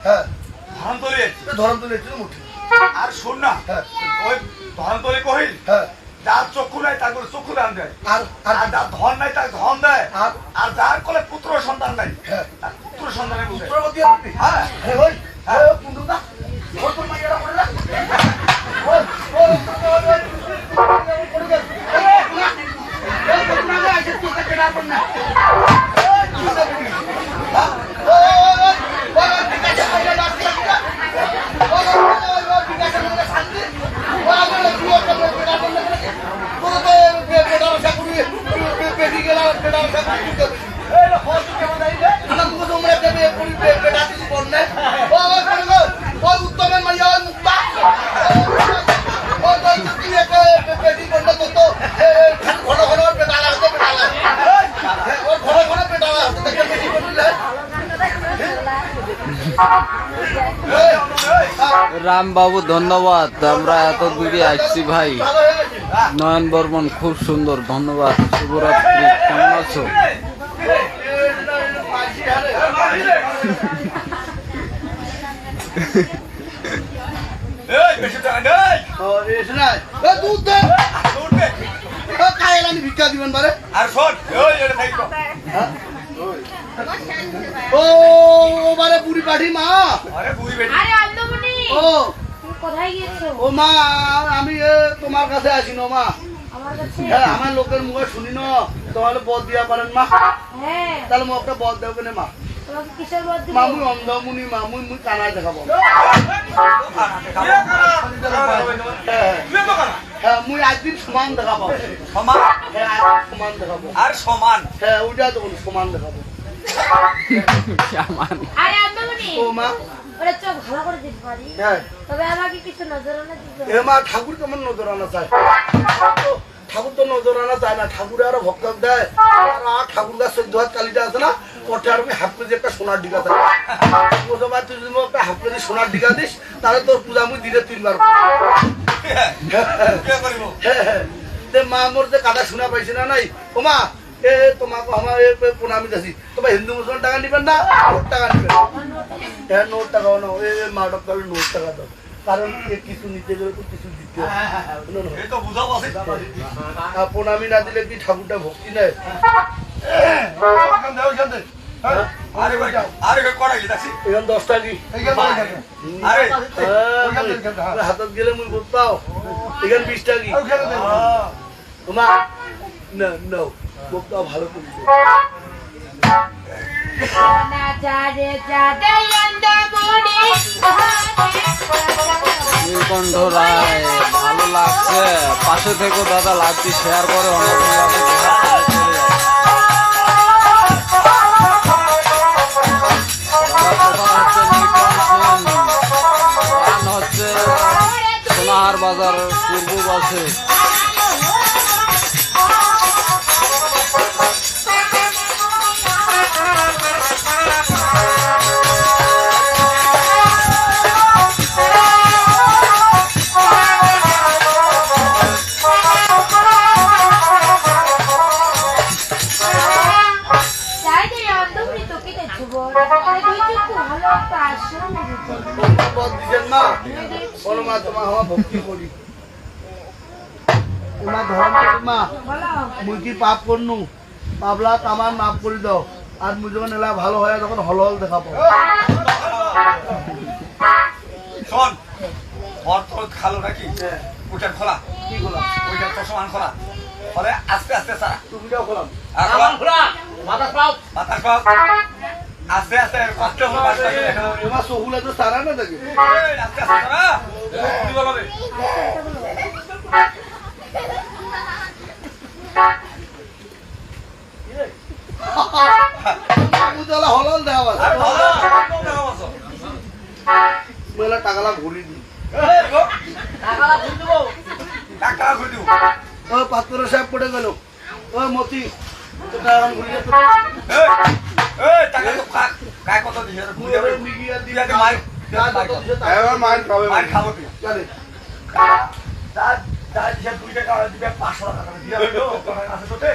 হ্যাঁ ধরন্তলে ধরন্তলে মুঠি আর শোন না হ্যাঁ ওই ধরন্তলে কহিল হ্যাঁ যার চক্ষু নাই তার বলে চক্ষু দান দেয় আর আর যার ধন নাই তার ধন দেয় আর আর যার কোলে পুত্র সন্তান নাই হ্যাঁ তার পুত্র সন্তানের বুঝে পুত্রবতী আপনি হ্যাঁ হ্যাঁ ওই হ্যাঁ পুন্ডুদা ওর তোর মাইয়ারা করে না ওই ওই করে গেল এই তোমরা না আইছে তুই কাছে না করনা রাম বাবু ধন্যবাদ। আমরা এত দূরে আসছি ভাই। নয়ন বর্মন খুব সুন্দর, ধন্যবাদ। শুভরাত্রি, কেমন আছো? ভিক্ষা দিবেন পারে আর শোন ওই এটা থাকো ও বারে বুড়ি পাঠি মা আরে বুড়ি বেটি আরে আন্দমনি ও তুমি কোথায় গিয়েছো? ও মা আমি তোমার কাছে আসি না মা আমার কাছে? হ্যাঁ আমার লোকের মুখে শুনি না তোমার বদ দিয়া পারেন মা হ্যাঁ, তাহলে মোক একটা বদ দেও কেন মা তোমাকে কিসের বদ দিব? মা মুই অন্ধমুনি মা মুই কানায় দেখাবো হ্যাঁ মুই একদিন সমান দেখাবো সমান হ্যাঁ একদিন সমান দেখাবো আর সমান হ্যাঁ ওইটা তখন সমান দেখাবো আরে আন্দমনি ও মা ওরে চোখ ভালো করে দিতে পারি, হ্যাঁ তবে আমাকে কিছু নজরানা দিতে এ মা ঠাকুর কেমন নজর আনা চায় ঠাকুর তো নজর আনা চায় না, ঠাকুরে আরো ভক্ত দেয় আর ঠাকুর গাছ 14 হাত কালিটা আছে না ওটা আর হাফ কেজি একটা সোনার ডিগা থাকে প্রথমবার তুই যদি একটা হাফ কেজি সোনার ডিগা দিস তাহলে তোর পূজা মুই দিলে 3 বার কে করিব মা মোর যে কাদা শোনা পাইছে না নাই ও মা এ তোমাকে আমার প্রণামী দাসি তোমার হিন্দু মুসলমান টাকা নিবেন না নোট টাকা নিবেন হ্যাঁ নোট টাকাও না এই মা ডক্টর নোট টাকা দাও কারণ কিছু নিতে গেলে তো কিছু দিতে এই তো বুঝাও আছে প্রণামী না দিলে কি ঠাকুরটা ভক্তি নেয় আরে ভাই আরে করাই দেখছি এখানে 10 টাকা আরে হাতত গেলে মুই বলতাও এখানে 20 টাকা তোমা না না বলতাও ভালো করে না যারে যাদে আন্দমনি নীলকণ্ঠ রায়, ভালো লাগছে। পাশে থেকেও দাদা লাইভটি শেয়ার করে অনেক হচ্ছে সোনাহার বাজার পূর্ব বাসে। পাপ করনু পাবলা আমার মাফ করে দাও আর মুই যখন এলা ভালো হয় তখন হল হল দেখাবো শোন ঘর তো খালো নাকি ওইটা খোলা কি খোলা ওইটা তো সমান খোলা ফলে আস্তে আস্তে সারা টুপিটাও খোলাম আর খোলা বাতাস পাও আস্তে আস্তে কষ্ট হলো এবার সহুলা তো সারা না থাকে আস্তে আস্তে সারা কি বলবে হলল দেখাবা আর ভালো দেখাও আছো মেলা টাকালা ঘুরি দি টাকা করে দিও ও পাত্র সাহেব পড়ে গেল ও মতি তো টাকা ঘুরি যেত এই টাকা তো কাই কত দিছে বুঝে মিগিয়া দিয়া দে মার এবার মার খাবে মার খাবো তুই চলে তার তার যে 2 টাকা দিবে 500 টাকা দিয়া হলো তোমার কাছে তোতে